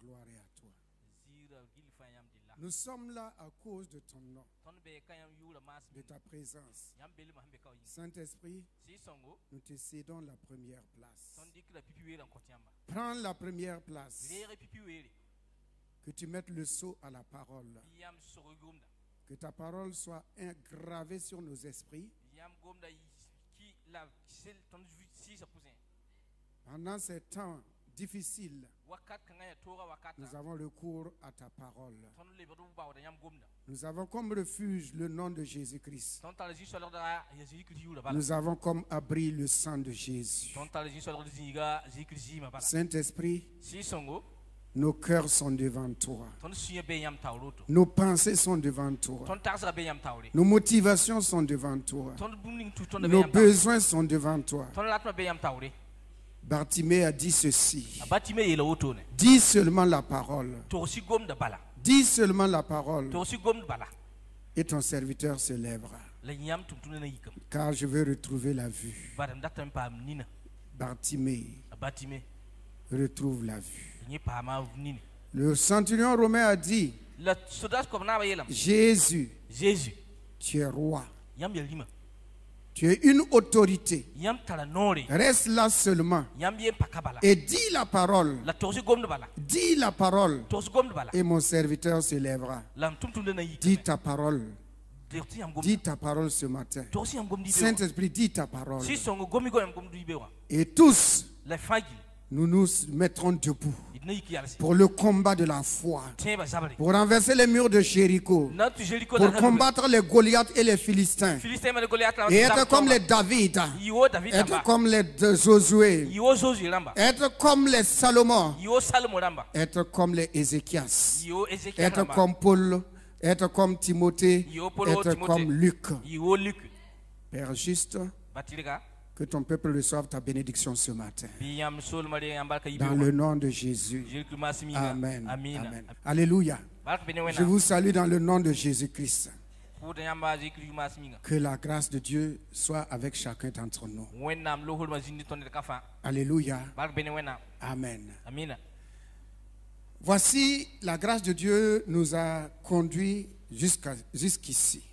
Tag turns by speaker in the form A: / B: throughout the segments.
A: gloire est à toi. Nous sommes là à cause de ton nom, de ta présence. Saint-Esprit, nous te cédons la première place. Prends la première place. Que tu mettes le sceau à la parole. Que ta parole soit gravée sur nos esprits. Pendant ces temps difficiles, nous avons recours à ta parole. Nous avons comme refuge le nom de Jésus-Christ. Nous avons comme abri le sang de Jésus. Saint-Esprit, nos cœurs sont devant toi. Nos pensées sont devant toi. Nos motivations sont devant toi. Nos besoins sont devant toi. Bartimée a dit ceci. Dis seulement la parole. Dis seulement la parole. Et ton serviteur se lèvera. Car je veux retrouver la vue. Bartimée retrouve la vue. Le centurion romain a dit, Jésus, tu es roi. Tu es une autorité. Reste là seulement. Et dis la parole. Dis la parole. Et mon serviteur se lèvera. Dis ta parole. Dis ta parole ce matin. Saint-Esprit, dis ta parole. Et tous, nous nous mettrons debout pour le combat de la foi, pour renverser les murs de Jéricho, pour combattre les Goliaths et les Philistins, et être comme les David, être comme les Josué, être comme les Salomon, être comme les Ézéchias, être comme Paul, être comme Timothée, être comme Luc. Père juste, que ton peuple reçoive ta bénédiction ce matin. Dans le nom de Jésus. Amen. Amen. Alléluia. Je vous salue dans le nom de Jésus-Christ. Que la grâce de Dieu soit avec chacun d'entre nous. Alléluia. Amen. Voici, la grâce de Dieu nous a conduits jusqu'ici.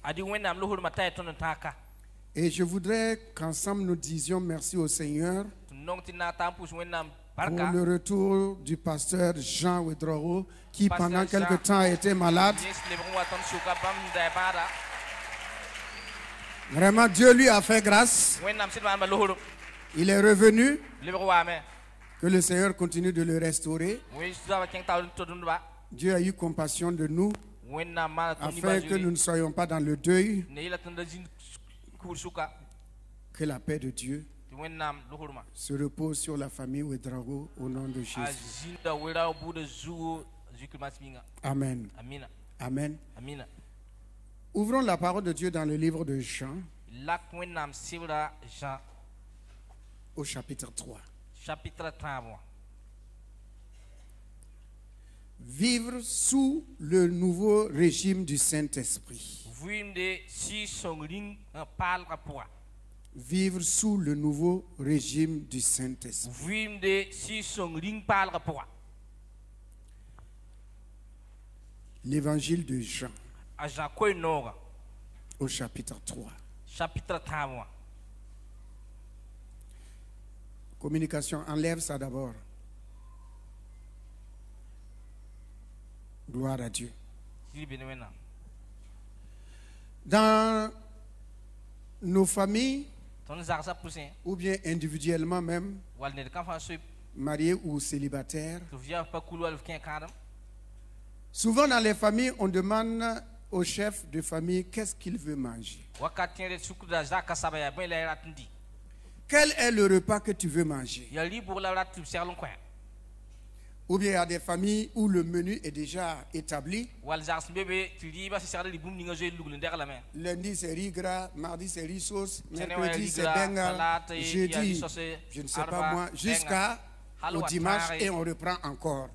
A: Et je voudrais qu'ensemble nous disions merci au Seigneur pour le retour du pasteur Jean Wedroro qui pendant quelque temps a été malade. Vraiment, Dieu lui a fait grâce. Il est revenu. Que le Seigneur continue de le restaurer. Dieu a eu compassion de nous afin que nous ne soyons pas dans le deuil. Que la paix de Dieu se repose sur la famille Ouedraogo au nom de Jésus. Amen. Amen. Ouvrons la parole de Dieu dans le livre de Jean, au chapitre 3. Vivre sous le nouveau régime du Saint-Esprit. Vivre sous le nouveau régime du Saint-Esprit. L'évangile de Jean, au chapitre 3. Communication, enlève ça d'abord. Gloire à Dieu. Dans nos familles, ou bien individuellement même, mariés ou célibataires, souvent dans les familles, on demande au chef de famille qu'est-ce qu'il veut manger. Quel est le repas que tu veux manger? Ou bien il y a des familles où le menu est déjà établi. Lundi c'est riz gras, mardi c'est riz sauce, mercredi c'est benga, jeudi, je ne sais pas moi, jusqu'à au dimanche et on reprend encore.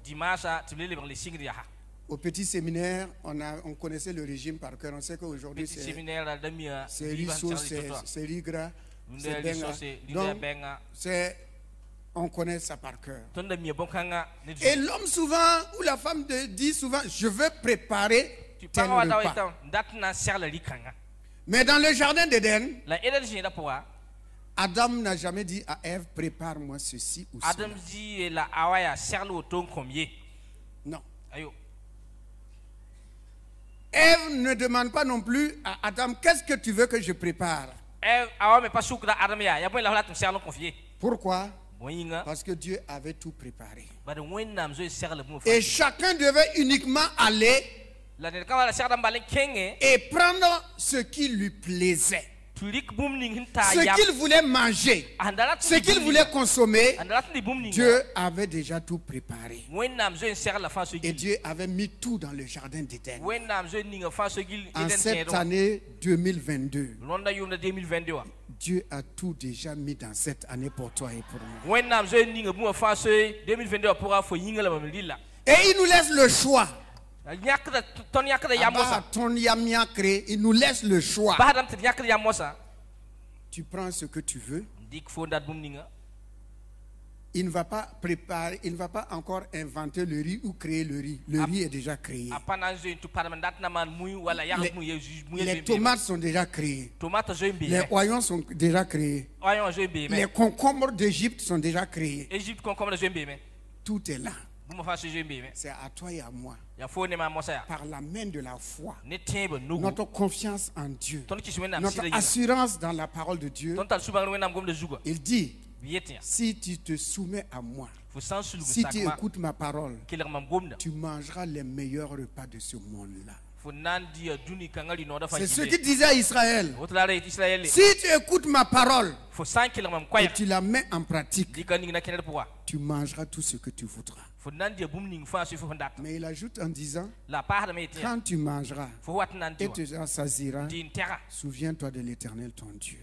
A: Au petit séminaire, on connaissait le régime par cœur. On sait qu'aujourd'hui c'est riz sauce, c'est riz gras, c'est benga. Donc on connaît ça par cœur. Et l'homme souvent, ou la femme dit souvent, je veux préparer tel repas. Mais dans le jardin d'Éden, Adam n'a jamais dit à Ève, prépare-moi ceci ou cela. Non. Ève ne demande pas non plus à Adam, qu'est-ce que tu veux que je prépare? Pourquoi? Parce que Dieu avait tout préparé. Et chacun devait uniquement aller et prendre ce qui lui plaisait. Ce qu'il voulait manger, ce qu'il voulait consommer, Dieu avait déjà tout préparé. Et Dieu avait mis tout dans le jardin d'Éden. En cette année 2022, Dieu a tout déjà mis dans cette année pour toi et pour moi. Et il nous laisse le choix. Il nous laisse le choix. Tu prends ce que tu veux. Il ne va pas préparer, il ne va pas encore inventer le riz ou créer le riz. Le riz est déjà créé. Les tomates sont déjà créées. Les oignons sont déjà créés. Les concombres d'Égypte sont déjà créés. Tout est là. C'est à toi et à moi. Par la main de la foi, notre confiance en Dieu, notre assurance dans la parole de Dieu, il dit, si tu te soumets à moi, si tu écoutes ma parole, tu mangeras les meilleurs repas de ce monde-là. C'est ce qu'il disait à Israël. Si tu écoutes ma parole et tu la mets en pratique, tu mangeras tout ce que tu voudras. Mais il ajoute en disant, quand tu mangeras et tu te rassasieras, souviens-toi de l'Éternel ton Dieu.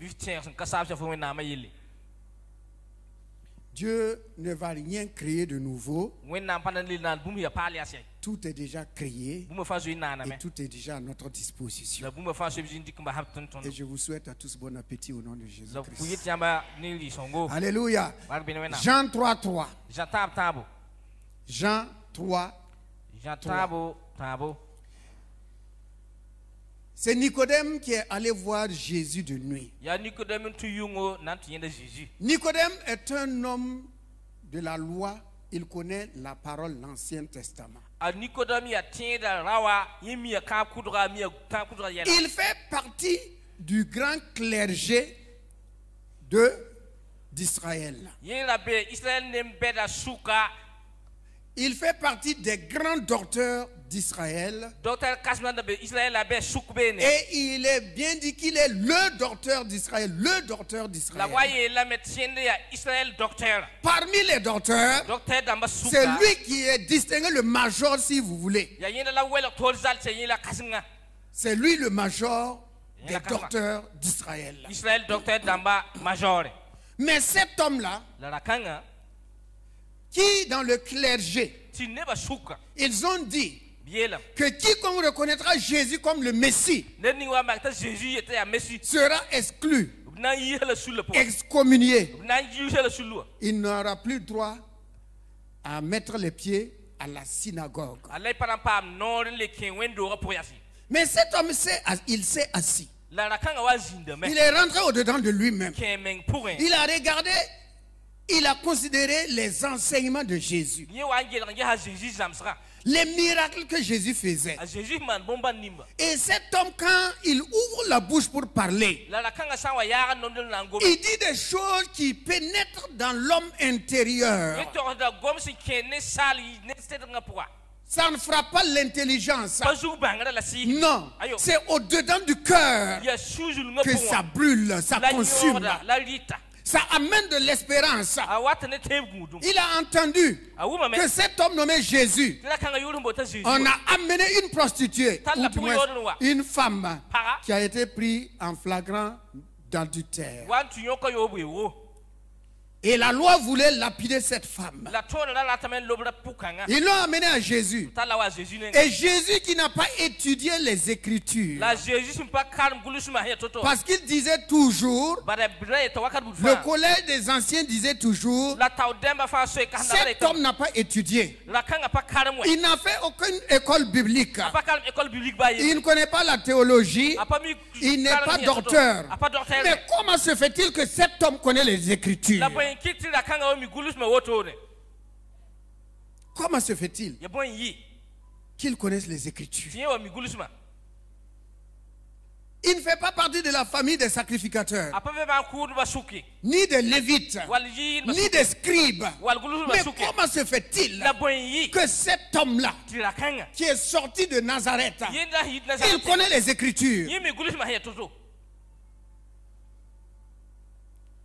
A: Dieu ne va rien créer de nouveau. Tout est déjà créé et tout est déjà à notre disposition. Et je vous souhaite à tous bon appétit au nom de Jésus-Christ. Alléluia. Jean 3:3. Jean 3:3. C'est Nicodème qui est allé voir Jésus de nuit. Nicodème est un homme de la loi. Il connaît la parole, l'Ancien Testament. Il fait partie du grand clergé d'Israël. Il fait partie des grands docteurs d'Israël. Et il est bien dit qu'il est le docteur d'Israël. Le docteur d'Israël. Parmi les docteurs, c'est lui qui est distingué le major, si vous voulez. C'est lui le major des docteurs d'Israël. Mais cet homme-là, qui dans le clergé, ils ont dit que quiconque reconnaîtra Jésus comme le Messie sera exclu, excommunié. Il n'aura plus droit à mettre les pieds à la synagogue. Mais cet homme, il s'est assis. Il est rentré au-dedans de lui-même. Il a regardé. Il a considéré les enseignements de Jésus. Les miracles que Jésus faisait. Et cet homme, quand il ouvre la bouche pour parler, il dit des choses qui pénètrent dans l'homme intérieur. Ça ne fera pas l'intelligence. Non, c'est au-dedans du cœur que ça brûle, ça consume. Ça amène de l'espérance. Il a entendu que cet homme nommé Jésus, on a amené une prostituée, ou du moins une femme qui a été prise en flagrant d'adultère. Et la loi voulait lapider cette femme. Ils l'ont amenée à Jésus. Et Jésus qui n'a pas étudié les Écritures. Parce qu'il disait toujours, le collège des anciens disait toujours, cet homme n'a pas étudié. Il n'a fait aucune école biblique. Il ne connaît pas la théologie. Il n'est pas docteur. Mais comment se fait-il que cet homme connaît les Écritures? Comment se fait-il qu'il connaisse les Écritures? Il ne fait pas partie de la famille des sacrificateurs, ni des lévites, ni des scribes. Mais comment se fait-il que cet homme-là, qui est sorti de Nazareth, il connaît les Écritures?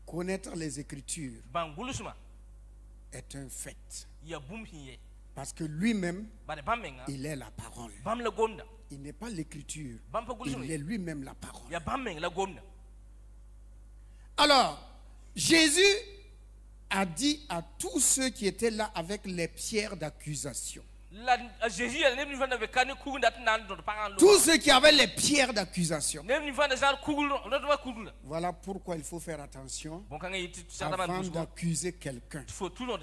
A: Connaître les Écritures est un fait. Parce que lui-même, il est la parole. Il n'est pas l'écriture. Il est lui-même la parole. Alors, Jésus a dit à tous ceux qui étaient là avec les pierres d'accusation. Tous ceux qui avaient les pierres d'accusation. Voilà pourquoi il faut faire attention avant d'accuser quelqu'un.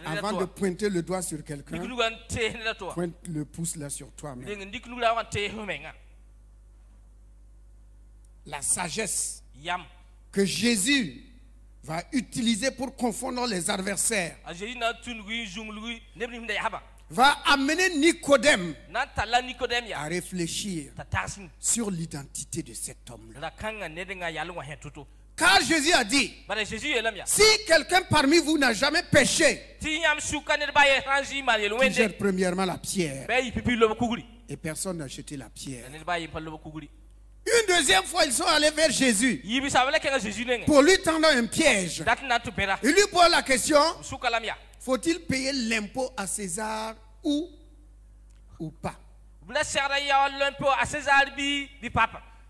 A: Avant de pointer le doigt sur quelqu'un, pointe le pouce là sur toi-même. La sagesse que Jésus va utiliser pour confondre les adversaires va amener Nicodème à réfléchir sur l'identité de cet homme-là. Car Jésus a dit, si quelqu'un parmi vous n'a jamais péché, qu'il jette premièrement la pierre. Et personne n'a jeté la pierre. Une deuxième fois, ils sont allés vers Jésus pour lui tendre un piège. Il lui pose la question, faut-il payer l'impôt à César ou pas?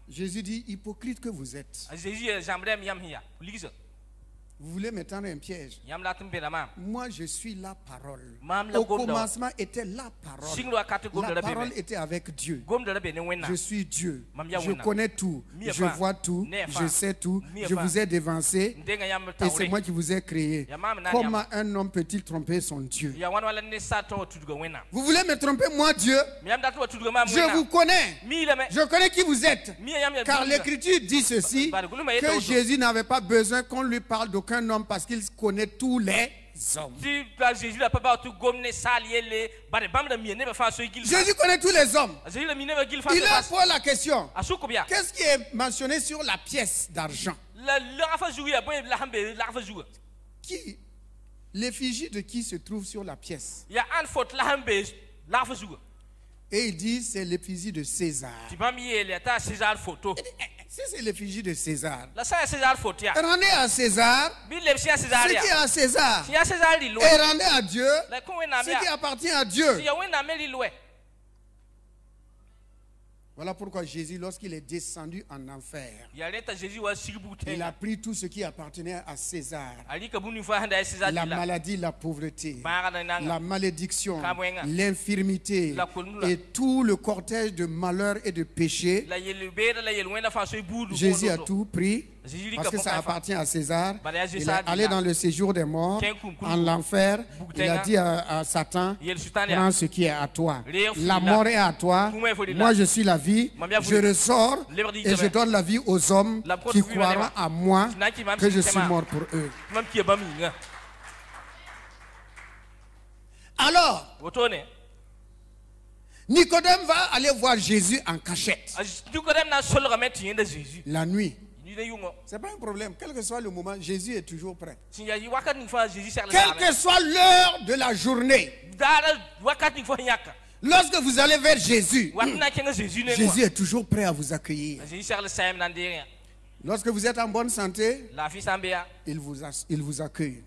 A: Jésus dit, hypocrite que vous êtes. Vous voulez me tendre un piège? Moi, je suis la parole. Au commencement était la parole. La parole était avec Dieu. Je suis Dieu. Je connais tout. Je vois tout. Je sais tout. Je vous ai dévancé. Et c'est moi qui vous ai créé. Comment un homme peut-il tromper son Dieu? Vous voulez me tromper, moi, Dieu? Je vous connais. Je connais qui vous êtes. Car l'Écriture dit ceci, que Jésus n'avait pas besoin qu'on lui parle d'aucun homme parce qu'il connaît tous les hommes. Jésus connaît tous les hommes. Il leur pose la question, qu'est-ce qui est mentionné sur la pièce d'argent? Qui? L'effigie de qui se trouve sur la pièce? Et il dit, c'est l'effigie de César. Si c'est l'effigie de César, rendez à César ce qui est à César. Et rendez à Dieu ce qui appartient à Dieu. Voilà pourquoi Jésus, lorsqu'il est descendu en enfer, il a pris tout ce qui appartenait à César. La maladie, la pauvreté, la malédiction, l'infirmité et tout le cortège de malheur et de péché. Jésus a tout pris parce que ça appartient à César. Il est allé dans le séjour des morts, en l'enfer. Il a dit à Satan, prends ce qui est à toi. La mort est à toi. Moi, je suis la vie. Je ressors et je donne la vie aux hommes qui croiront à moi que je suis mort pour eux. Alors, Nicodème va aller voir Jésus en cachette. La nuit. C'est pas un problème. Quel que soit le moment, Jésus est toujours prêt. Quelle que soit l'heure de la journée. Lorsque vous allez vers Jésus, Jésus est toujours prêt à vous accueillir. Lorsque vous êtes en bonne santé, il vous accueille.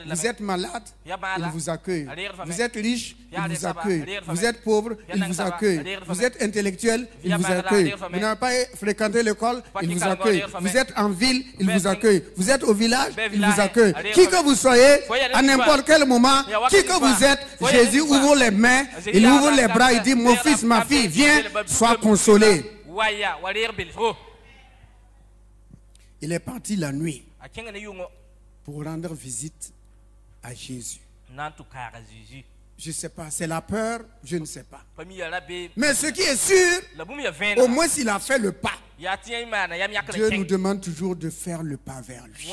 A: Vous êtes malade, il vous accueille. Vous êtes riche, il vous accueille. Vous êtes pauvre, il vous accueille. Vous êtes intellectuel, il vous accueille. Vous n'avez pas fréquenté l'école, il vous accueille. Vous êtes en ville, il vous accueille. Vous êtes au village, il vous accueille. Qui que vous soyez, à n'importe quel moment, qui que vous êtes, Jésus ouvre les mains, il ouvre les bras, il dit, mon fils, ma fille, viens, sois consolé. Il est parti la nuit pour rendre visite à Jésus. Je ne sais pas, c'est la peur, je ne sais pas. Mais ce qui est sûr, au moins s'il a fait le pas, Dieu nous demande toujours de faire le pas vers lui.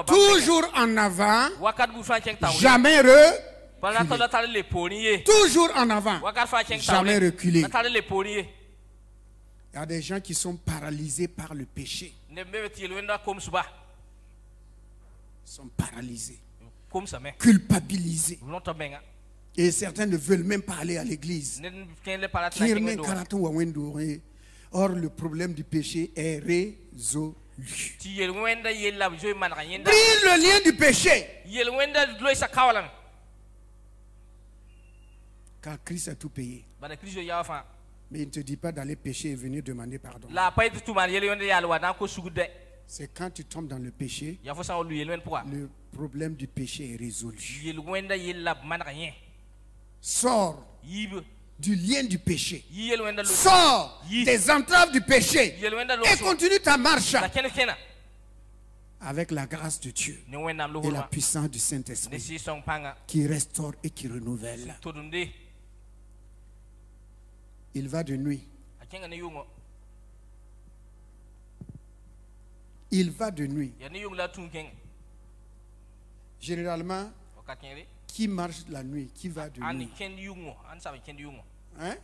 A: Toujours en avant, jamais reculer. Toujours en avant, jamais reculer. Il y a des gens qui sont paralysés par le péché. Ils sont paralysés, culpabilisés. Et certains ne veulent même pas aller à l'église. Or, le problème du péché est résolu. Brille le lien du péché. Car Christ a tout payé. Mais il ne te dit pas d'aller pécher et venir demander pardon. C'est quand tu tombes dans le péché, le problème du péché est résolu. Sors du lien du péché. Sors des entraves du péché et continue ta marche avec la grâce de Dieu et la puissance du Saint-Esprit qui restaure et qui renouvelle. Il va de nuit. Il va de nuit. Généralement, qui marche la nuit? Qui va de nuit? Hein?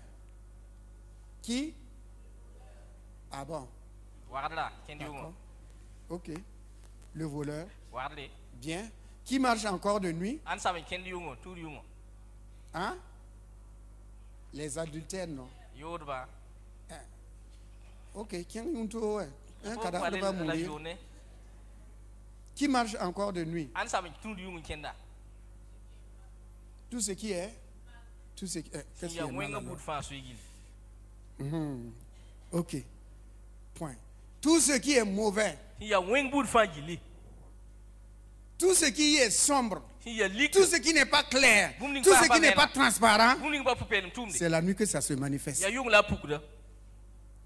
A: Qui? Ah bon? Ok. Le voleur. Bien. Qui marche encore de nuit? Hein? Les adultères, non? Ok. Qui marche encore de nuit? Tout ce qui est. Tout ce qui est. Qu'est-ce qui est mal alors? Ok. Point. Tout ce qui est mauvais. Tout ce qui est sombre. Tout ce qui n'est pas clair. Tout ce qui n'est pas transparent. C'est la nuit que ça se manifeste.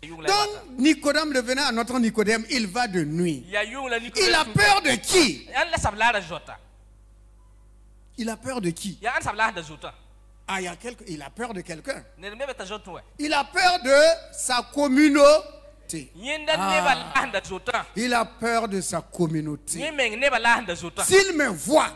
A: Donc, Nicodème revenant à notre Nicodème, il va de nuit. Il a peur de qui? Il a peur de qui? Ah, il a peur de quelqu'un. Il a peur de sa communauté. Il a peur de sa communauté. S'il me voit,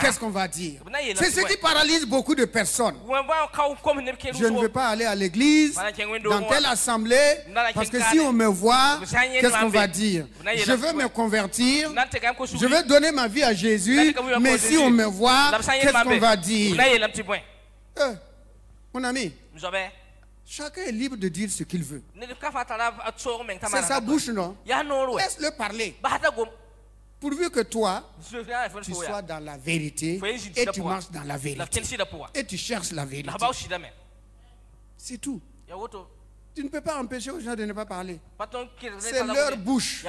A: qu'est-ce qu'on va dire? C'est ce qui paralyse beaucoup de personnes. Je ne veux pas aller à l'église, dans telle assemblée, parce que si on me voit, qu'est-ce qu'on va dire? Je veux me convertir, je veux donner ma vie à Jésus, mais si on me voit, qu'est-ce qu'on va dire? Mon ami, chacun est libre de dire ce qu'il veut. C'est sa bouche, non? Laisse-le parler. Pourvu que toi, tu sois dans la vérité et tu marches dans la vérité. Et tu cherches la vérité. C'est tout. Tu ne peux pas empêcher aux gens de ne pas parler. C'est leur bouche.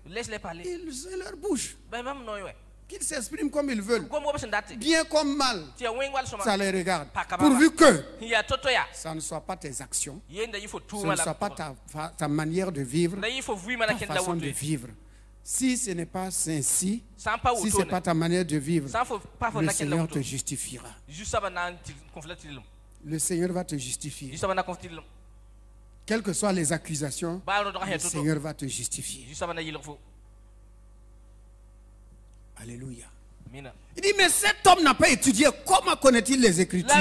B: Laisse-les parler.
A: C'est leur bouche. Qu'ils s'expriment comme ils veulent, bien comme mal, ça les regarde. Pourvu que ça ne soit pas tes actions, ce ne soit pas ta manière de vivre, ta façon de vivre. Si ce n'est pas ainsi, si ce n'est pas ta manière de vivre, le Seigneur te justifiera. Le Seigneur va te justifier. Quelles que soient les accusations, le Seigneur va te justifier. Alléluia. Il dit, mais cet homme n'a pas étudié. Comment connaît-il les Écritures?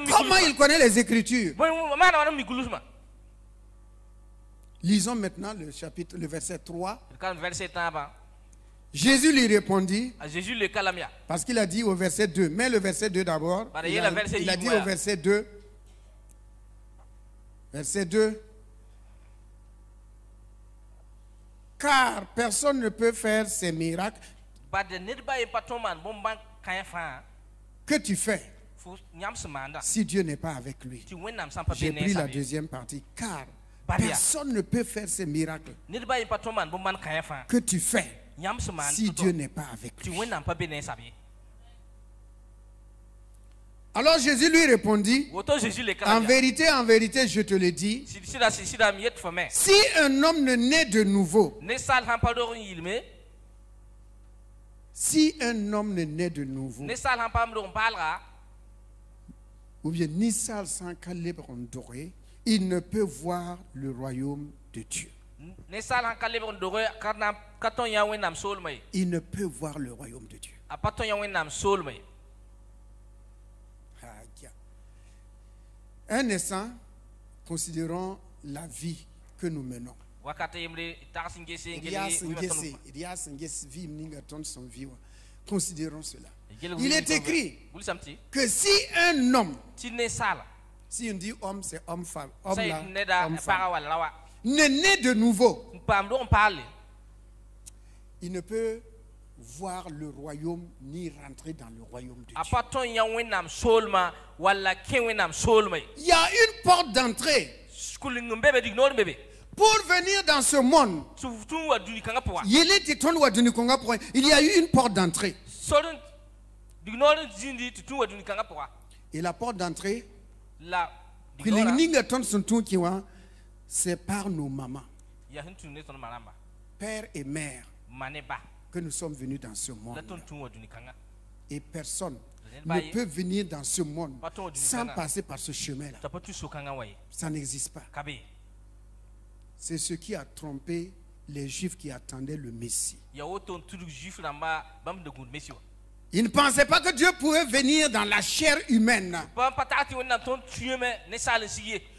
A: Comment il connaît les Écritures? Lisons maintenant le verset 3. Jésus lui répondit, parce qu'il a dit au verset 2, mais le verset 2 d'abord, il a dit au verset 2, Car personne ne peut faire ces miracles que tu fais si Dieu n'est pas avec lui. J'ai pris la deuxième partie. Car personne ne peut faire ces miracles que tu fais si Dieu n'est pas avec lui. Alors Jésus lui répondit, en vérité, je te le dis, si un homme ne naît de nouveau, ou bien Nisal sans calibre doré, il ne peut voir le royaume de Dieu. Il ne peut voir le royaume de Dieu. Un instant, considérons la vie que nous menons. Considérons cela. Il est écrit que si un homme, si on dit homme, c'est homme, femme, homme là, homme, femme, ne naît de nouveau, il ne peut voir le royaume ni rentrer dans le royaume de Dieu. Il y a une porte d'entrée pour venir dans ce monde. Il y a eu une porte d'entrée. Et la porte d'entrée, c'est par nos mamans, père et mère, que nous sommes venus dans ce monde. Et personne ne peut venir dans ce monde sans passer par ce chemin-là. Ça n'existe pas. C'est ce qui a trompé les Juifs qui attendaient le Messie. Ils ne pensaient pas que Dieu pouvait venir dans la chair humaine.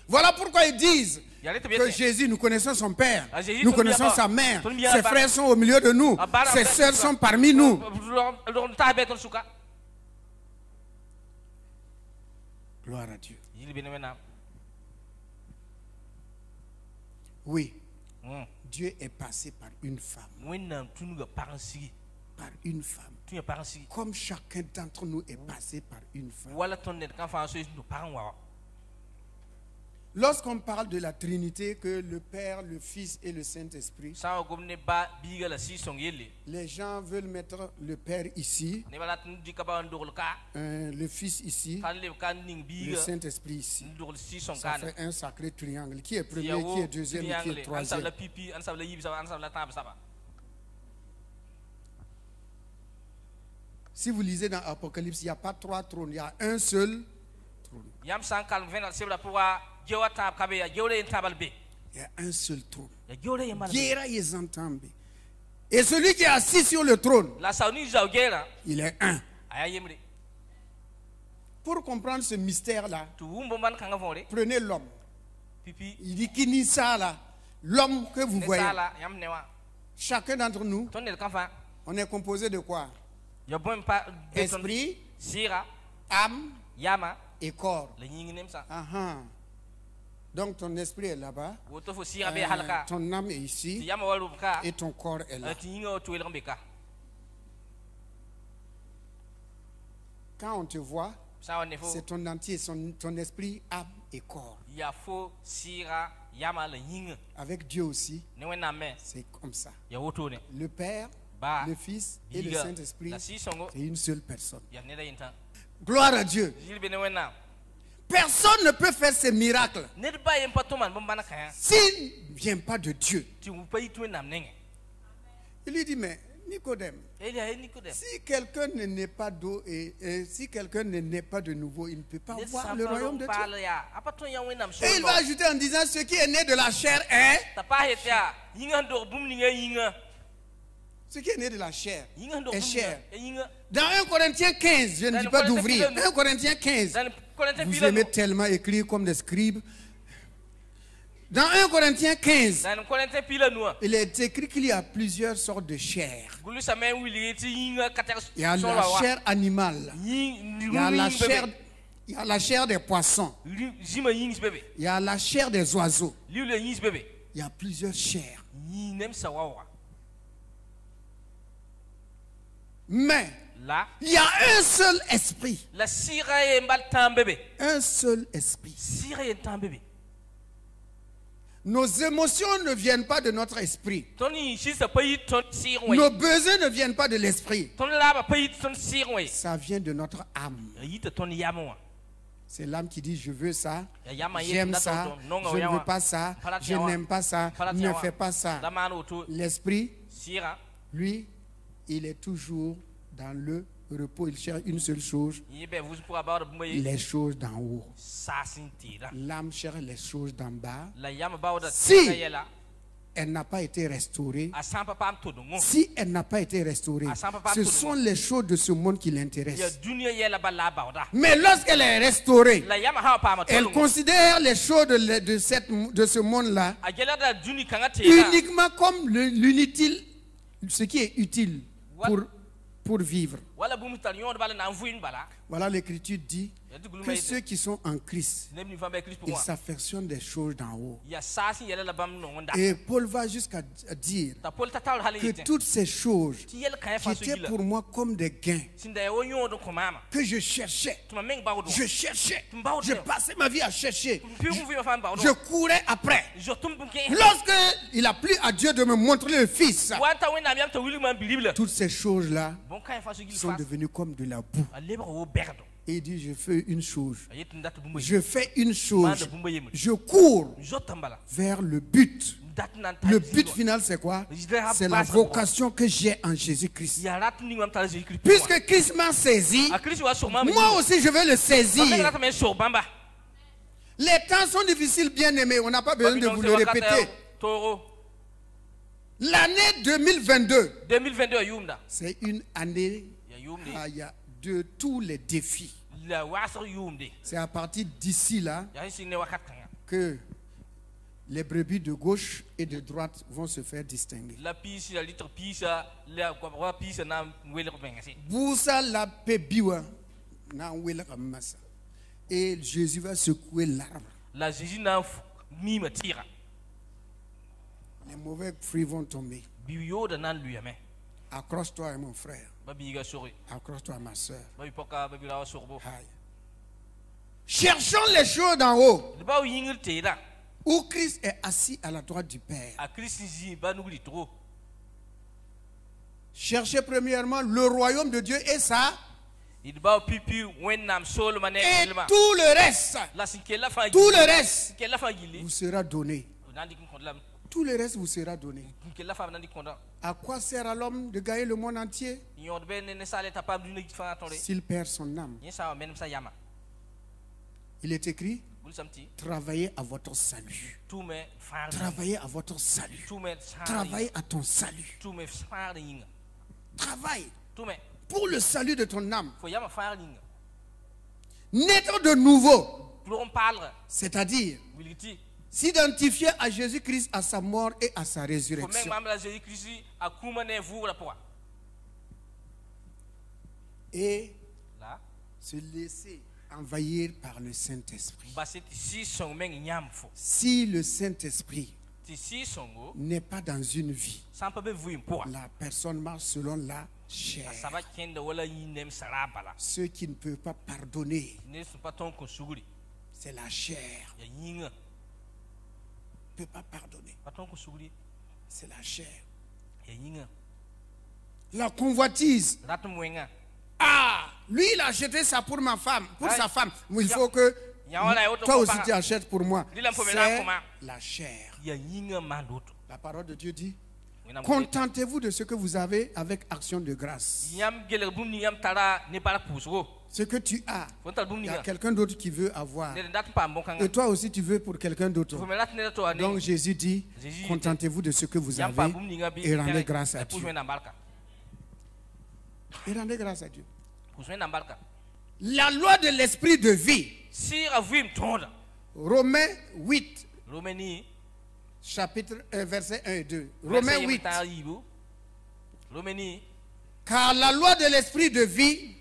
A: Voilà pourquoi ils disent que Jésus, nous connaissons son père, nous connaissons sa mère, ses frères sont au milieu de nous, ses sœurs sont parmi nous. Gloire à Dieu. Oui, Dieu est passé par une femme. Par une femme. Comme chacun d'entre nous est passé par une femme. Lorsqu'on parle de la Trinité, que le Père, le Fils et le Saint-Esprit, les gens veulent mettre le Père ici, le Fils ici, le Saint-Esprit ici. Ça fait un sacré triangle. Qui est premier, qui est deuxième et qui est troisième? Si vous lisez dans Apocalypse, il n'y a pas 3 trônes, il y a un seul trône. Il y a un seul trône. Et celui qui est assis sur le trône, il est un. Pour comprendre ce mystère-là, prenez l'homme. Il dit qui nie ça là, l'homme que vous voyez. Chacun d'entre nous, on est composé de quoi? Esprit, âme et corps. Donc ton esprit est là-bas, ton âme est ici et ton corps est là. Quand on te voit, c'est ton entier, ton esprit, âme et corps. Avec Dieu aussi, c'est comme ça. Le Père, le Fils et le Saint-Esprit, c'est une seule personne. Gloire à Dieu. Personne ne peut faire ces miracles s'il ne vient pas de Dieu. Il lui dit, mais Nicodème, si quelqu'un ne naît pas d'eau et si quelqu'un ne naît pas de nouveau, il ne peut pas voir le royaume de Dieu. Et il va ajouter en disant, ce qui est né de la chair est... Ce qui est né de la chair est chair. Dans 1 Corinthiens 15, je ne dis pas d'ouvrir. 1 Corinthiens 15, vous aimez tellement écrire comme des scribes. Dans 1 Corinthiens 15, il est écrit qu'il y a plusieurs sortes de chair. Il y a la chair animale. Il y a la chair des poissons. Il y a la chair des oiseaux. Il y a plusieurs chairs. Mais il y a un seul esprit. Un seul esprit. Nos émotions ne viennent pas de notre esprit. Nos besoins ne viennent pas de l'esprit. Ça vient de notre âme. C'est l'âme qui dit je veux ça, j'aime ça, je ne veux pas ça, je n'aime pas ça, ne fais pas ça. L'esprit, lui, il est toujours dans le repos. Il cherche une seule chose, les choses d'en haut. L'âme cherche les choses d'en bas. Si elle n'a pas été restaurée, ce sont les choses de ce monde qui l'intéressent. Mais lorsqu'elle est restaurée, elle considère les choses de ce monde-là uniquement comme l'inutile, ce qui est utile pour vivre. Voilà, l'Écriture dit que ceux qui sont en Christ, ils s'affectionnent des choses d'en haut. Et Paul va jusqu'à dire que toutes ces choses qui étaient pour moi comme des gains, que je cherchais, je passais ma vie à chercher, je courais après. Lorsqu'il a plu à Dieu de me montrer le Fils, toutes ces choses-là sont devenues comme de la boue. Et il dit, je fais une chose. Je fais une chose. Je cours vers le but. Le but final, c'est quoi? C'est la vocation que j'ai en Jésus-Christ. Puisque Christ m'a saisi, moi aussi je vais le saisir. Les temps sont difficiles, bien aimés. On n'a pas besoin de vous le répéter. L'année 2022, c'est une année de tous les défis. C'est à partir d'ici là que les brebis de gauche et de droite vont se faire distinguer. Et Jésus va secouer l'arbre. Les mauvais fruits vont tomber. Accroche-toi, mon frère. Accroche-toi, ma soeur. Cherchons les choses d'en haut, où Christ est assis à la droite du Père. Cherchez premièrement le royaume de Dieu et ça. Et tout le reste vous sera donné. Tout le reste vous sera donné. À quoi sert à l'homme de gagner le monde entier s'il perd son âme? Il est écrit, travaillez à votre salut. Travaillez à votre salut. Travaillez à ton salut. Travaille pour le salut de ton âme. Naître de nouveau, c'est-à-dire s'identifier à Jésus-Christ, à sa mort et à sa résurrection. Et se laisser envahir par le Saint-Esprit. Si le Saint-Esprit n'est pas dans une vie, la personne marche selon la chair. Ceux qui ne peuvent pas pardonner, c'est la chair. Ne peut pas pardonner. C'est la chair. La convoitise. Ah, lui il a acheté ça pour ma femme, pour sa femme. Mais il faut que toi aussi tu achètes pour moi. C'est la chair. La parole de Dieu dit, contentez-vous de ce que vous avez avec action de grâce. Ce que tu as, il y a quelqu'un d'autre qui veut avoir. Et toi aussi tu veux pour quelqu'un d'autre. Donc Jésus dit, contentez-vous de ce que vous avez et rendez grâce à Dieu. Et rendez grâce à Dieu. La loi de l'esprit de vie. Romains 8. Chapitre 1, verset 1 et 2. Romains 8. Car la loi de l'esprit de vie.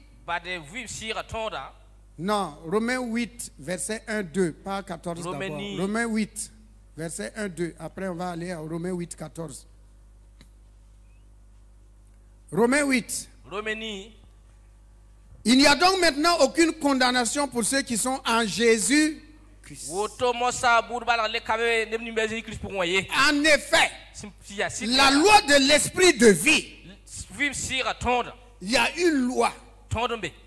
A: Non, Romains 8, verset 1, 2, pas 14 d'abord. Romains 8, verset 1, 2. Après, on va aller à Romains 8, 14. Romains 8. Il n'y a donc maintenant aucune condamnation pour ceux qui sont en Jésus Christ. En effet, la loi de l'esprit de vie, il y a une loi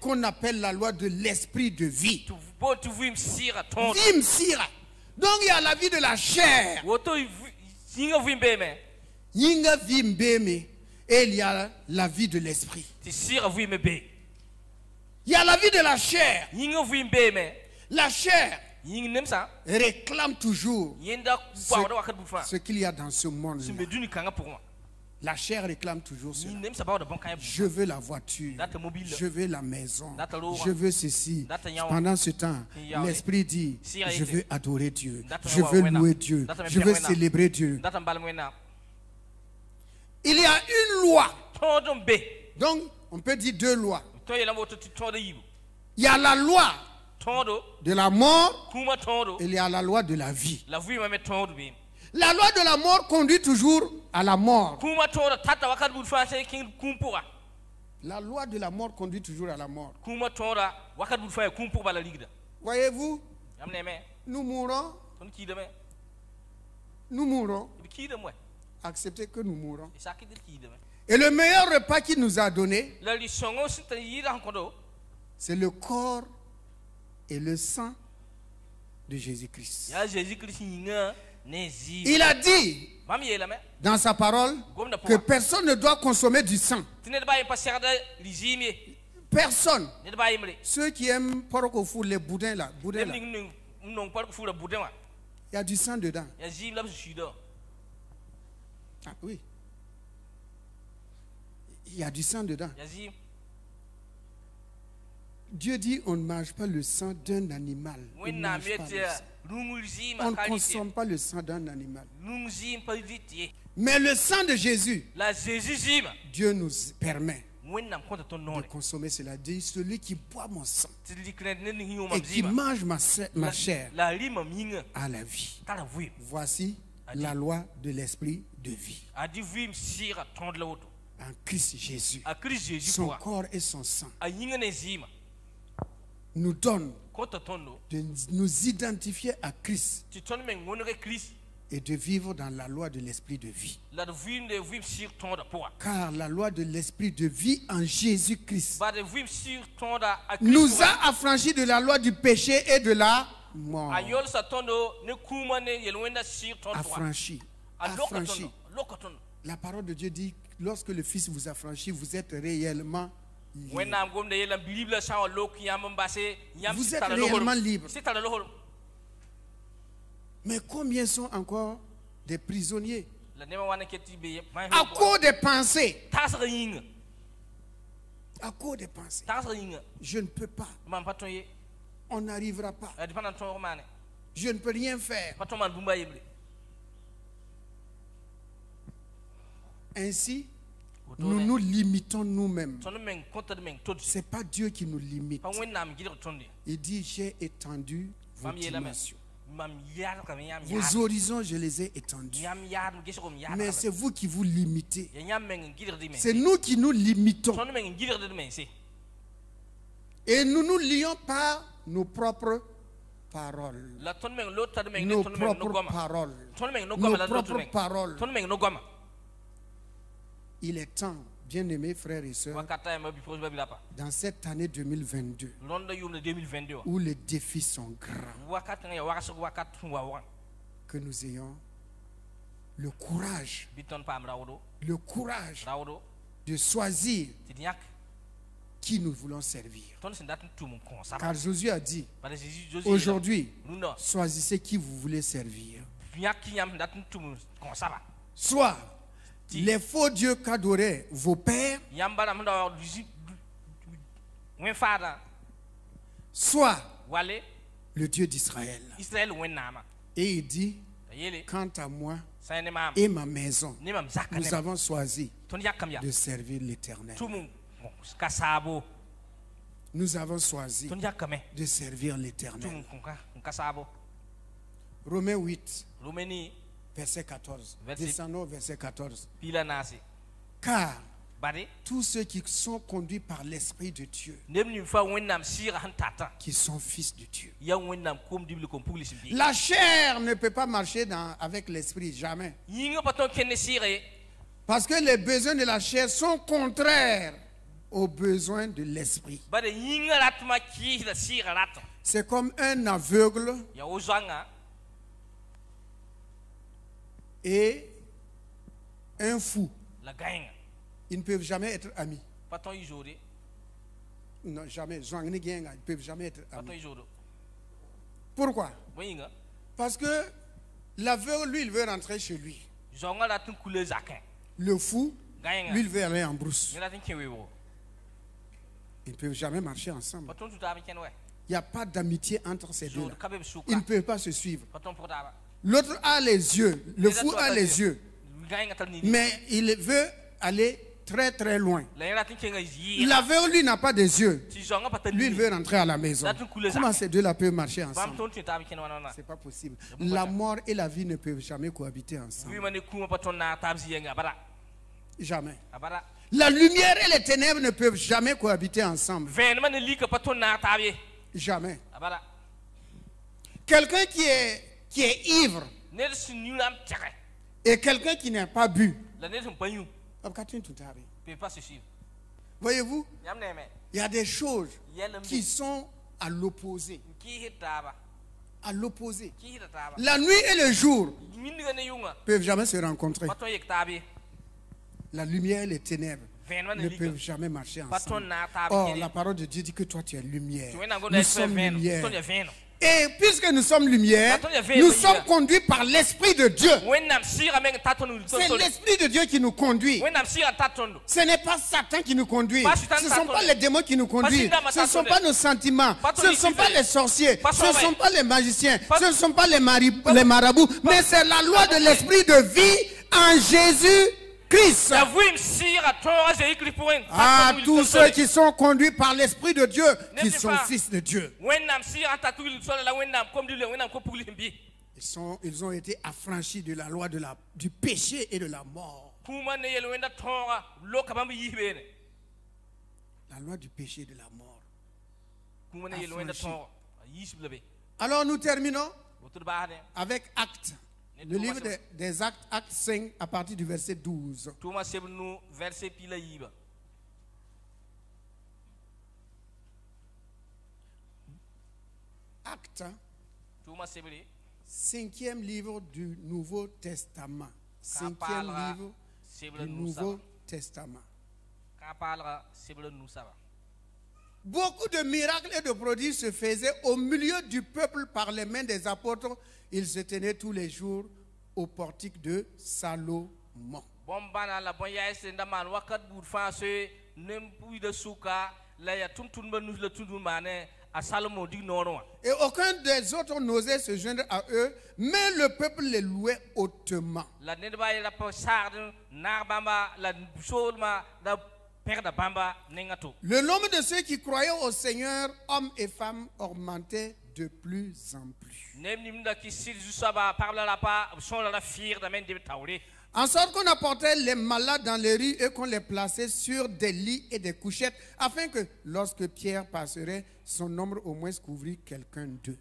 A: qu'on appelle la loi de l'esprit de vie. Vim sira. Donc il y a la vie de la chair. Yinga vimbeme. Et il y a la vie de l'esprit. Il y a la vie de la chair. La chair réclame toujours ce qu'il y a dans ce monde. La chair réclame toujours cela. Je veux la voiture, je veux la maison, je veux ceci. Pendant ce temps, l'esprit dit, je veux adorer Dieu, je veux louer Dieu, je veux célébrer Dieu. Il y a une loi. Donc, on peut dire deux lois. Il y a la loi de la mort et il y a la loi de la vie. La loi de la mort conduit toujours à la mort. La loi de la mort conduit toujours à la mort. Voyez-vous, nous mourrons. Nous mourrons. Acceptez que nous mourrons. Et le meilleur repas qu'il nous a donné, c'est le corps et le sang de Jésus-Christ. Il a dit dans sa parole que personne ne doit consommer du sang. Personne. Ceux qui aiment les boudins là, il y a du sang dedans. Ah oui. Il y a du sang dedans. Dieu dit on ne mange pas le sang d'un animal. On ne consomme pas le sang d'un animal. Mais le sang de Jésus, Dieu nous permet de consommer cela. Dit celui qui boit mon sang et qui mange ma chair a la vie. Voici la loi de l'esprit de vie. En Christ Jésus, son corps et son sang nous donnent de nous identifier à Christ et de vivre dans la loi de l'esprit de vie. Car la loi de l'esprit de vie en Jésus-Christ nous a affranchis de la loi du péché et de la mort. Affranchis. Affranchis. La parole de Dieu dit, lorsque le Fils vous affranchit, vous êtes réellement libre. Vous êtes réellement libre. Mais combien sont encore des prisonniers à cause des pensées? À cause des pensées. Je ne peux pas. On n'arrivera pas. Je ne peux rien faire. Ainsi, nous nous limitons nous-mêmes. Ce n'est pas Dieu qui nous limite. Il dit, j'ai étendu vos dimensions. Vos horizons, je les ai étendus. Mais c'est vous qui vous limitez. C'est nous qui nous limitons. Et nous nous lions par nos propres paroles. Nos propres paroles. Nos propres paroles. Il est temps, bien-aimés frères et sœurs, dans cette année 2022, où les défis sont grands, que nous ayons le courage de choisir qui nous voulons servir. Car Josué a dit, aujourd'hui, choisissez qui vous voulez servir. Soit les faux dieux qu'adoraient vos pères, soit le Dieu d'Israël. Et il dit, quant à moi et ma maison, nous avons choisi de servir l'Éternel. Nous avons choisi de servir l'Éternel. Romains 8. Verset 14. Descendons au verset 14. Car tous ceux qui sont conduits par l'Esprit de Dieu, qui sont fils de Dieu. La chair ne peut pas marcher avec l'Esprit, jamais. Parce que les besoins de la chair sont contraires aux besoins de l'Esprit. C'est comme un aveugle et un fou. Ils ne peuvent jamais être amis. Non, jamais. Ils ne peuvent jamais être amis. Pourquoi? Parce que l'aveugle, lui, il veut rentrer chez lui. Le fou, lui, il veut aller en brousse. Ils ne peuvent jamais marcher ensemble. Il n'y a pas d'amitié entre ces deux-là. Ils ne peuvent pas se suivre. L'autre a les yeux. Le fou a les yeux. Mais il veut aller très très loin. L'aveugle, lui, n'a pas des yeux. Lui, il veut rentrer à la maison. Comment ces deux-là peuvent marcher ensemble? Ce n'est pas possible. La mort et la vie ne peuvent jamais cohabiter ensemble. Jamais. La lumière et les ténèbres ne peuvent jamais cohabiter ensemble. Jamais. Quelqu'un qui est ivre et quelqu'un qui n'a pas bu. Voyez-vous, il y a des choses qui sont à l'opposé. À l'opposé. La nuit et le jour ne peuvent jamais se rencontrer. La lumière et les ténèbres ne peuvent jamais marcher ensemble. Or, la parole de Dieu dit que toi tu es lumière. Nous sommes lumière. Et puisque nous sommes lumière, nous sommes conduits par l'Esprit de Dieu. C'est l'Esprit de Dieu qui nous conduit. Ce n'est pas Satan qui nous conduit. Ce ne sont pas les démons qui nous conduisent. Ce ne sont pas nos sentiments. Ce ne sont pas les sorciers. Ce ne sont pas les magiciens. Ce ne sont pas les marabouts. Mais c'est la loi de l'Esprit de vie en Jésus Christ. À tous ceux qui sont conduits par l'Esprit de Dieu, qui sont fils de Dieu. Ils ont été affranchis de la loi du péché et de la mort. La loi du péché et de la mort. Alors nous terminons avec Actes. Le livre des Actes, Acte 5, à partir du verset 12. Acte, 5e livre du Nouveau Testament. 5e livre du Nouveau Testament. Beaucoup de miracles et de prodiges se faisaient au milieu du peuple par les mains des apôtres. Ils se tenaient tous les jours au portique de Salomon. Et aucun des autres n'osait se joindre à eux, mais le peuple les louait hautement. Le nombre de ceux qui croyaient au Seigneur, hommes et femmes, augmentait de plus en plus. En sorte qu'on apportait les malades dans les rues et qu'on les plaçait sur des lits et des couchettes, afin que lorsque Pierre passerait, son ombre au moins couvrit quelqu'un d'eux.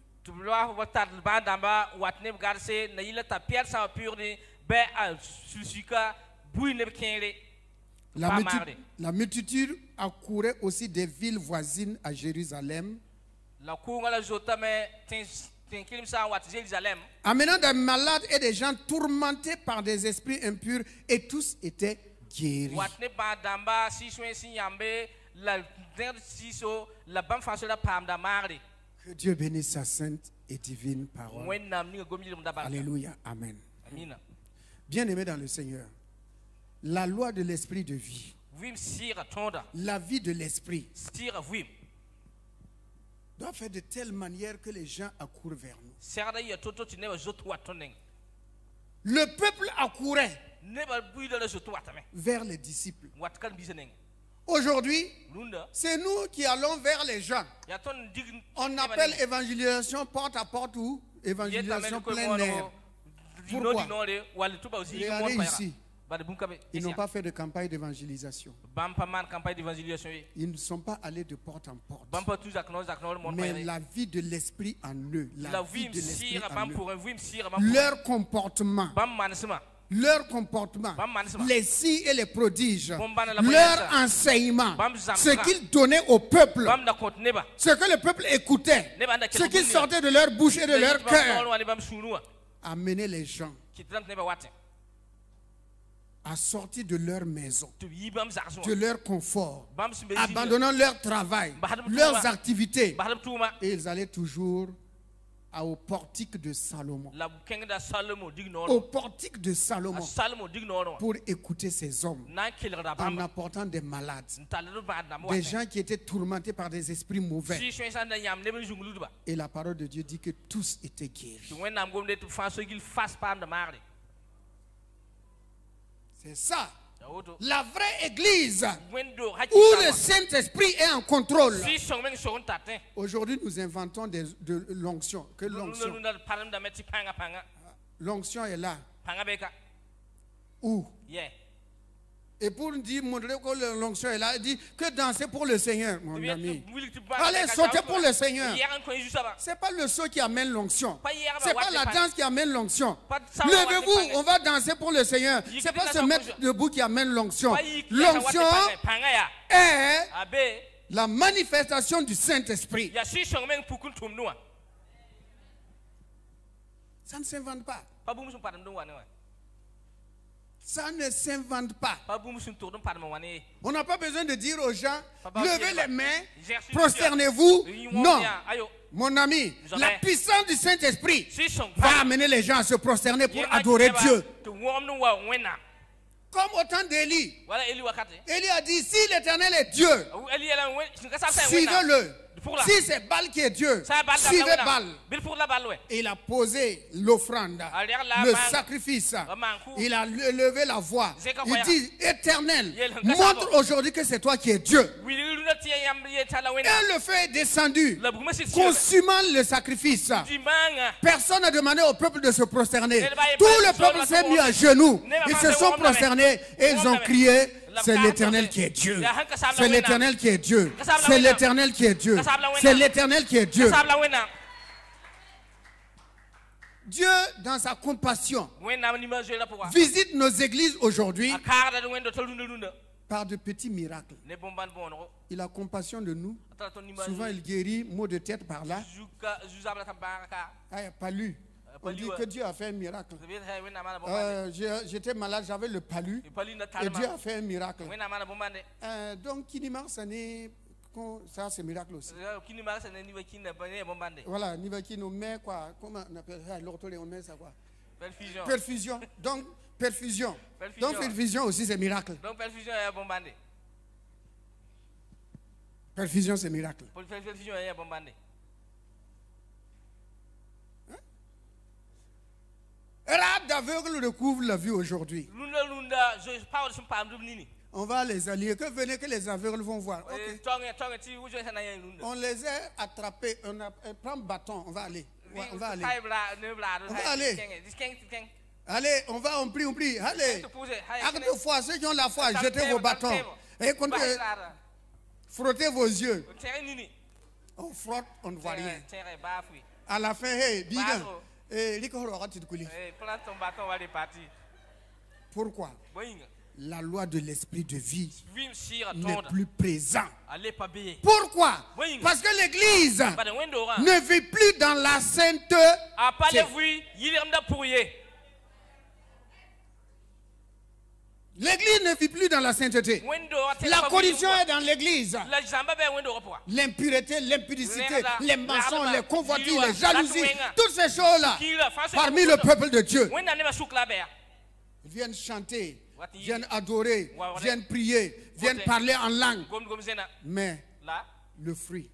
A: La multitude accourait aussi des villes voisines à Jérusalem, amenant des malades et des gens tourmentés par des esprits impurs, et tous étaient guéris. Que Dieu bénisse sa sainte et divine parole. Alléluia, amen. Bien-aimés dans le Seigneur, la loi de l'esprit de vie, la vie de l'esprit, doit faire de telle manière que les gens accourent vers nous. Le peuple accourait vers les disciples. Aujourd'hui, c'est nous qui allons vers les gens. On appelle évangélisation porte à porte ou évangélisation plein air. Pourquoi? Regardez ici. Ils n'ont pas fait de campagne d'évangélisation. Ils ne sont pas allés de porte en porte. Mais la vie de l'esprit en eux, la vie de l'esprit en eux, leur comportement, les signes et les prodiges, leur enseignement, ce qu'ils donnaient au peuple, ce que le peuple écoutait, ce qui sortait de leur bouche et de leur cœur, amener les gens à sortir de leur maison, de leur confort, abandonnant leur travail, leurs activités, et ils allaient toujours au portique de Salomon. Au portique de Salomon pour écouter ces hommes en apportant des malades, des gens qui étaient tourmentés par des esprits mauvais. Et la parole de Dieu dit que tous étaient guéris. C'est ça. La vraie église où le Saint-Esprit est en contrôle. Aujourd'hui, nous inventons de l'onction. Que l'onction? L'onction est là. Où? Et pour dire, montrer que l'onction est là, il dit que danser pour le Seigneur, mon ami. Allez, sauter pour le Seigneur. Ce n'est pas le saut qui amène l'onction. Ce n'est pas la danse qui amène l'onction. Levez-vous, on va danser pour le Seigneur. Ce n'est pas se mettre debout qui amène l'onction. L'onction est la manifestation du Saint-Esprit. Ça ne s'invente pas. Ça ne s'invente pas. On n'a pas besoin de dire aux gens, levez les mains, prosternez-vous. Non. Mon ami, la puissance du Saint-Esprit va amener les gens à se prosterner pour adorer Dieu. Comme au temps d'Élie. Élie a dit, si l'Éternel est Dieu, suivez-le. Si c'est Baal qui est Dieu, suivez Baal. Et il a posé l'offrande, le sacrifice. Il a levé la voix. Il dit, Éternel, montre aujourd'hui que c'est toi qui es Dieu. Et le feu est descendu, consumant le sacrifice. Personne n'a demandé au peuple de se prosterner. Tout le peuple s'est mis à genoux. Ils se sont prosternés et ils ont crié, c'est l'Éternel qui est Dieu. C'est l'Éternel qui est Dieu. C'est l'Éternel qui est Dieu. C'est l'Éternel qui est Dieu. Dieu, dans sa compassion, visite nos églises aujourd'hui par de petits miracles. Il a compassion de nous. Souvent, il guérit maux de tête par là. Palu. On dit que Dieu a fait un miracle. J'étais malade, j'avais le palu. Et Dieu a fait un miracle. Donc, Kinimar, ça c'est miracle aussi. Voilà, Nivaki, on met quoi? Comment on appelle ça? On met ça quoi? Perfusion. Perfusion. Donc, perfusion. Donc, perfusion aussi c'est miracle. Donc, perfusion est bombardé. Perfusion c'est miracle. Perfusion est bombardé. Rab d'aveugle recouvre la vue aujourd'hui. On va les allier. Que venez que les aveugles vont voir. Okay. On les a attrapés. On prend bâton. On va aller. On va aller. On va aller. Allez, on prie. Allez. Acte de foi. Ceux qui ont la foi, jetez vos bâtons. Et frottez vos yeux. On frotte, on ne voit rien. À la fin, hey, bigan. Pourquoi? La loi de l'esprit de vie n'est plus présente. Pourquoi? Parce que l'église ne vit plus dans la sainteté. L'église ne vit plus dans la sainteté. La corruption est dans l'église. L'impureté, l'impudicité, les mensonges, les convoitises, les jalousies, toutes ces choses-là, parmi le peuple de Dieu. Ils viennent chanter, viennent adorer, viennent prier, viennent parler en langue. Mais le fruit,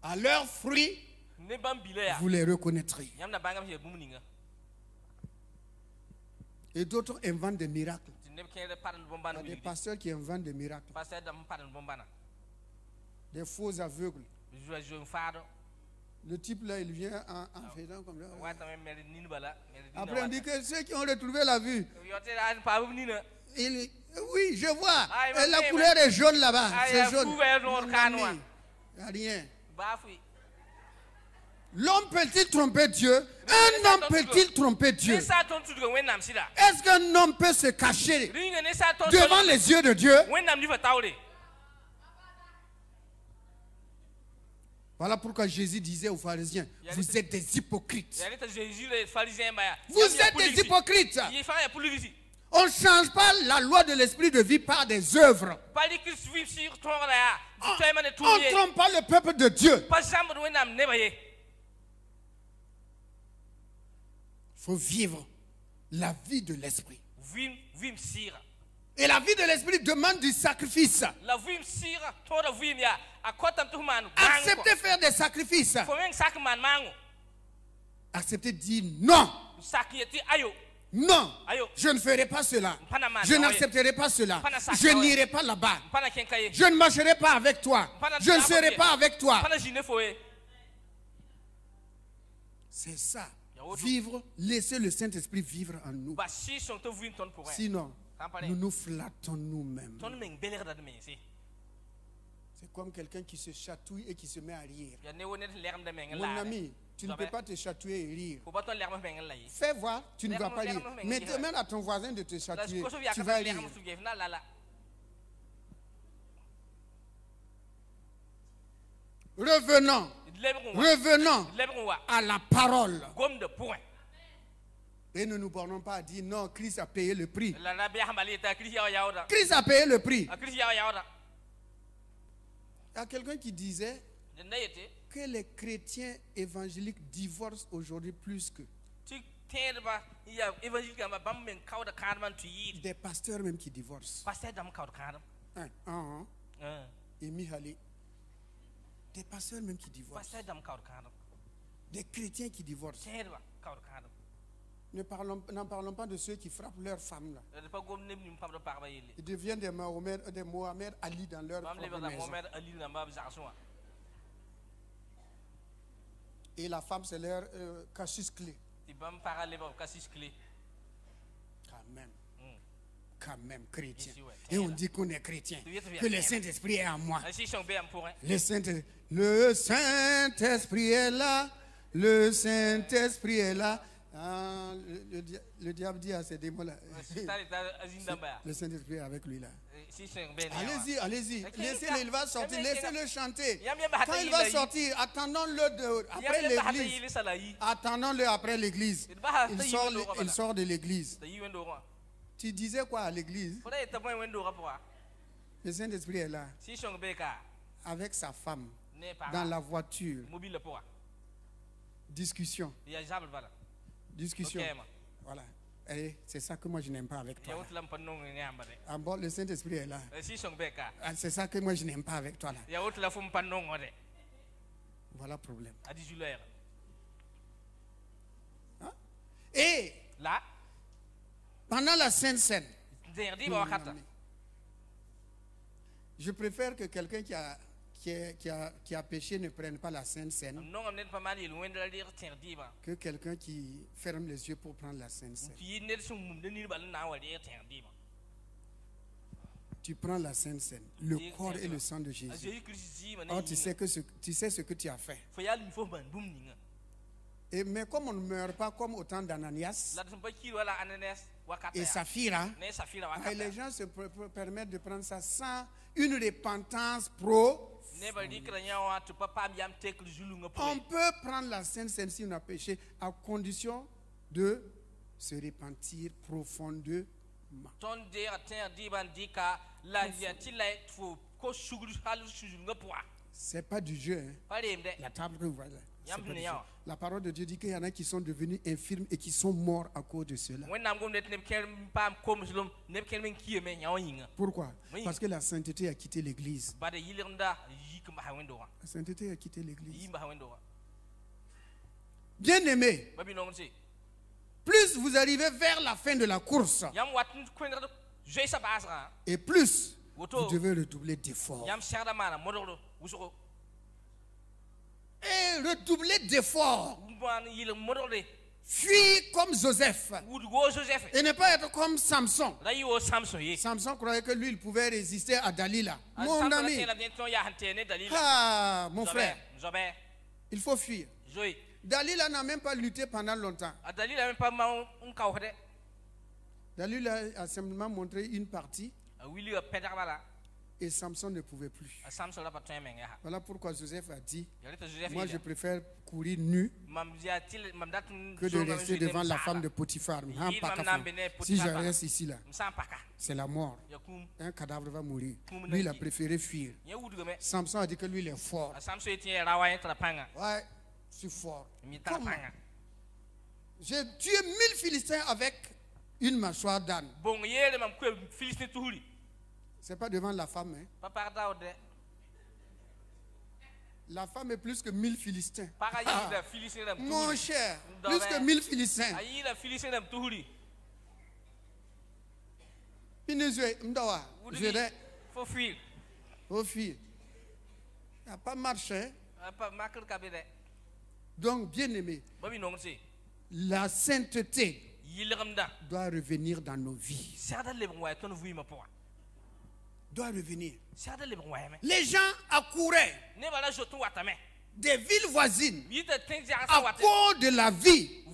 A: à leur fruit, vous les reconnaîtrez. Et d'autres inventent des miracles. Il y a des pasteurs qui inventent des miracles. Des faux aveugles. Le type là, il vient en faisant comme ça. Après, on dit que ceux qui ont retrouvé la vue. Oui, je vois. La couleur est jaune là-bas. C'est jaune. Il n'y a rien. L'homme peut-il tromper Dieu? Un homme peut-il tromper Dieu? Est-ce qu'un homme peut se cacher devant les yeux de Dieu? Voilà pourquoi Jésus disait aux pharisiens, vous êtes des hypocrites. Vous êtes des hypocrites. On ne change pas la loi de l'esprit de vie par des œuvres. On ne trompe pas le peuple de Dieu. Il faut vivre la vie de l'esprit. Et la vie de l'esprit demande du sacrifice. Acceptez de faire des sacrifices. Acceptez de dire non. Non, je ne ferai pas cela. Je n'accepterai pas cela. Je n'irai pas là-bas. Je ne marcherai pas avec toi. Je ne serai pas avec toi. C'est ça. Vivre, laisser le Saint-Esprit vivre en nous. Sinon, nous nous flattons nous-mêmes. C'est comme quelqu'un qui se chatouille et qui se met à rire. Mon ami, tu ne peux pas te chatouiller et rire. Fais voir, tu ne vas pas rire. Mais demande à ton voisin de te chatouiller, tu vas rire. Revenons à la parole. Et ne nous bornons pas à dire non, Christ a payé le prix. Christ a payé le prix. Il y a quelqu'un qui disait que les chrétiens évangéliques divorcent aujourd'hui plus que des pasteurs même qui divorcent. Et Mihali. Des pasteurs même qui divorcent. Des chrétiens qui divorcent. N'en parlons pas de ceux qui frappent leurs femmes là. Ils deviennent des Mohamed Ali dans leur propre maison. Et la femme c'est leur casus clé. Quand même chrétien. Et on dit qu'on est chrétien. Que le Saint-Esprit est en moi. Le Saint-Esprit est là. Le Saint-Esprit est là. Ah, le diable dit à ces démons-là. Le Saint-Esprit est avec lui là. Allez-y, allez-y. Laissez-le, il va sortir. Laissez-le chanter. Quand il va sortir, attendons-le après l'église. Attendons-le après l'église. Il sort de l'église. Tu disais quoi à l'église? Le Saint-Esprit est là. Avec sa femme. Dans la voiture. Discussion. Discussion. Voilà. C'est ça que moi je n'aime pas avec toi. Ah bon, le Saint-Esprit est là. C'est ça que moi je n'aime pas avec toi là. Voilà le problème. Hein? Et là, pendant la Sainte Seine, je préfère que quelqu'un qui a péché ne prenne pas la Sainte Seine que quelqu'un qui ferme les yeux pour prendre la Sainte Seine. Tu prends la Sainte Seine, le corps et le sang de Jésus. Oh, tu sais ce que tu as fait. Mais comme on ne meurt pas comme au temps d'Ananias et Saphira, les gens se permettent de prendre ça sans une repentance profonde. On peut prendre la Sainte Seine si on a péché à condition de se repentir profondément. C'est pas du jeu. Hein. La table que vous voyez là. La parole de Dieu dit qu'il y en a qui sont devenus infirmes et qui sont morts à cause de cela. Pourquoi? Parce que la sainteté a quitté l'église. La sainteté a quitté l'église. Bien aimé, plus vous arrivez vers la fin de la course, et plus vous devez redoubler d'efforts. Et redoubler d'efforts. Fuir comme Joseph. Et ne pas être comme Samson. Samson croyait que lui, il pouvait résister à Dalila. Mon ami. Ah, mon frère. Il faut fuir. Dalila n'a même pas lutté pendant longtemps. Dalila a simplement montré une partie. Et Samson ne pouvait plus. Voilà pourquoi Joseph a dit, moi je préfère courir nu que de rester devant la femme de Potiphar. Si je reste ici, là, c'est la mort. Un cadavre va mourir. Lui, il a préféré fuir. Samson a dit que lui, il est fort. Ouais, je suis fort. Comment? J'ai tué 1000 Philistins avec une mâchoire d'âne. Ce n'est pas devant la femme. Hein? La femme est plus que 1000 Philistins. Ah, mon cher, plus que 1000 Philistins. Il faut fuir. Il n'y a pas marché. Donc, bien aimé, la sainteté doit revenir dans nos vies. Doit revenir. Les gens accouraient des villes voisines à cause de la vie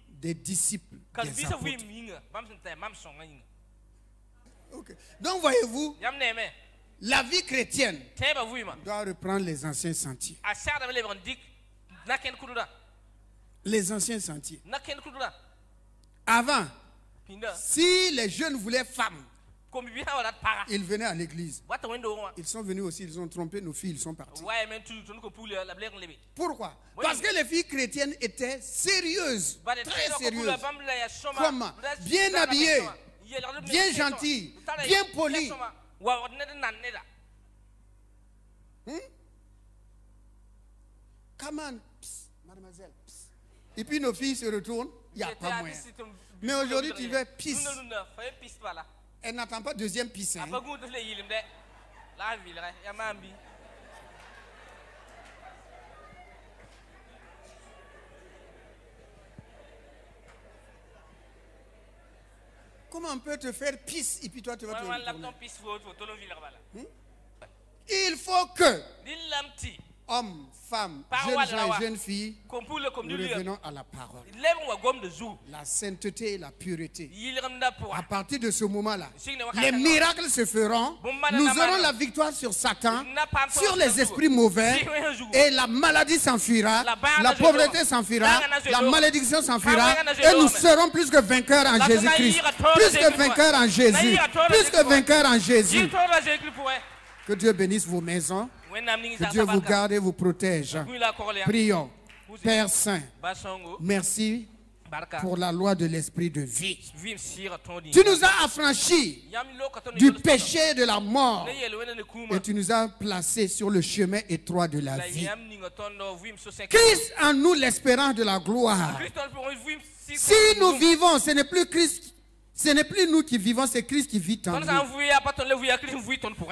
A: des disciples des apôtres. Okay. Donc voyez-vous, la vie chrétienne doit reprendre les anciens sentiers. Les anciens sentiers. Avant, si les jeunes voulaient femmes, ils venaient à l'église. Ils sont venus aussi, ils ont trompé nos filles, ils sont partis. Pourquoi? Parce que les filles chrétiennes étaient sérieuses, très sérieuses. Comment? Bien habillées, bien gentilles, bien polies. Come on, psst, mademoiselle. Psst. Et puis nos filles se retournent, il n'y a pas moyen. Mais aujourd'hui, tu veux pisse. Elle n'attend pas deuxième pisse. Hein? Comment on peut te faire pisse et puis toi tu vas te retourner? Il faut que hommes, femmes, jeunes gens et jeunes filles, nous revenons à la parole. La sainteté et la pureté. À partir de ce moment-là, les miracles se feront. Nous aurons la victoire sur Satan, sur les esprits mauvais, et la maladie s'enfuira, la pauvreté s'enfuira, la malédiction s'enfuira, et nous serons plus que vainqueurs en Jésus-Christ. Plus que vainqueurs en Jésus. Plus que vainqueurs en Jésus. Que Dieu bénisse vos maisons. Que Dieu vous garde et vous protège. Prions. Père Saint, merci pour la loi de l'esprit de vie. Tu nous as affranchis du péché et de la mort. Et tu nous as placés sur le chemin étroit de la vie. Christ en nous l'espérance de la gloire. Si nous vivons, ce n'est plus Christ. Ce n'est plus nous qui vivons, c'est Christ qui vit en nous.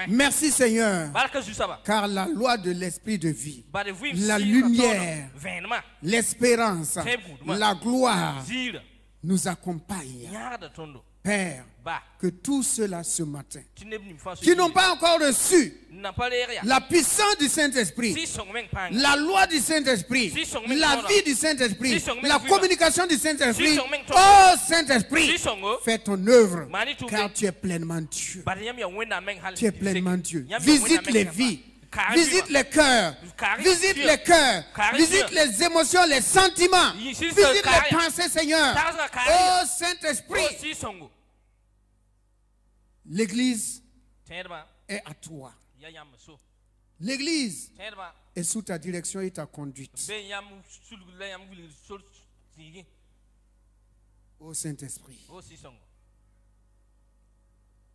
A: Merci Seigneur, car la loi de l'esprit de vie, la lumière, l'espérance, la gloire nous accompagnent. Père, que tous ceux-là ce matin, qui n'ont pas encore reçu la puissance du Saint-Esprit, la loi du Saint-Esprit, la vie du Saint-Esprit, la communication du Saint-Esprit, oh Saint-Esprit, fais ton œuvre, car tu es pleinement Dieu. Tu es pleinement Dieu. Visite les vies. Visite les cœurs, visite les cœurs, visite les émotions, les sentiments, visite les pensées, Seigneur. Oh Saint-Esprit, l'Église est à toi. L'Église est sous ta direction et ta conduite. Oh Saint-Esprit,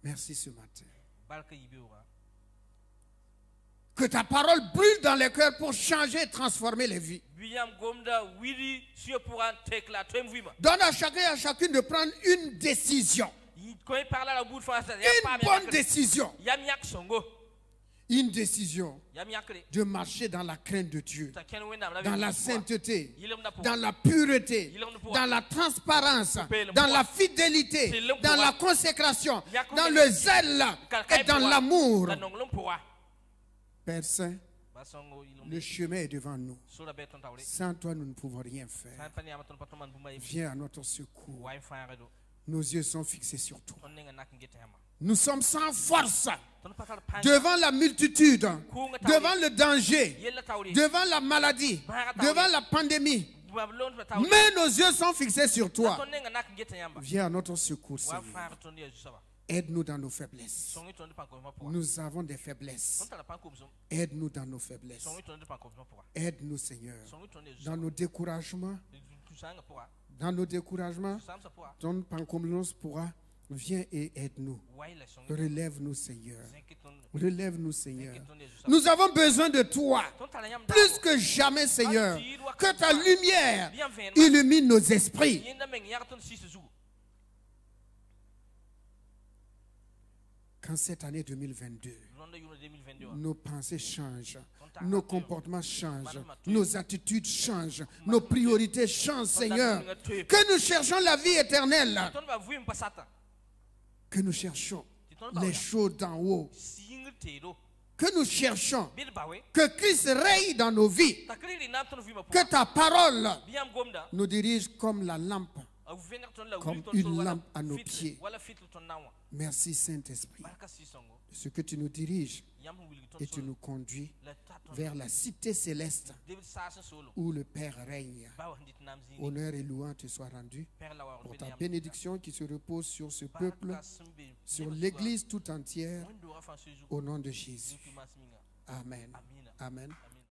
A: merci ce matin. Que ta parole brûle dans les cœurs pour changer et transformer les vies. Donne à chacun et à chacune de prendre une décision. Une bonne décision. une décision de marcher dans la crainte de Dieu, dans la sainteté, dans la pureté, dans la transparence, dans la fidélité, dans la consécration, dans le zèle et dans l'amour. Père Saint, le chemin est devant nous. Sans toi, nous ne pouvons rien faire. Viens à notre secours. Nos yeux sont fixés sur toi. Nous sommes sans force devant la multitude, devant le danger, devant la maladie, devant la pandémie. Mais nos yeux sont fixés sur toi. Viens à notre secours, Seigneur. Aide-nous dans nos faiblesses. Nous avons des faiblesses. Aide-nous dans nos faiblesses. Aide-nous, Seigneur, dans nos découragements. Dans nos découragements, ton Pancomlos pourra. Viens et aide-nous. Relève-nous, Seigneur. Relève-nous, Seigneur. Nous avons besoin de toi. Plus que jamais, Seigneur. Que ta lumière illumine nos esprits. Quand cette année 2022, nos pensées changent, nos comportements changent, nos attitudes changent, nos priorités changent, Seigneur. Que nous cherchons la vie éternelle. Que nous cherchons les choses d'en haut. Que nous cherchons que Christ règne dans nos vies. Que ta parole nous dirige comme la lampe, comme une lampe à nos pieds. Merci Saint-Esprit de ce que tu nous diriges et tu nous conduis vers la cité céleste où le Père règne. Honneur et louange te soient rendus pour ta bénédiction qui se repose sur ce peuple, sur l'Église tout entière, au nom de Jésus. Amen. Amen.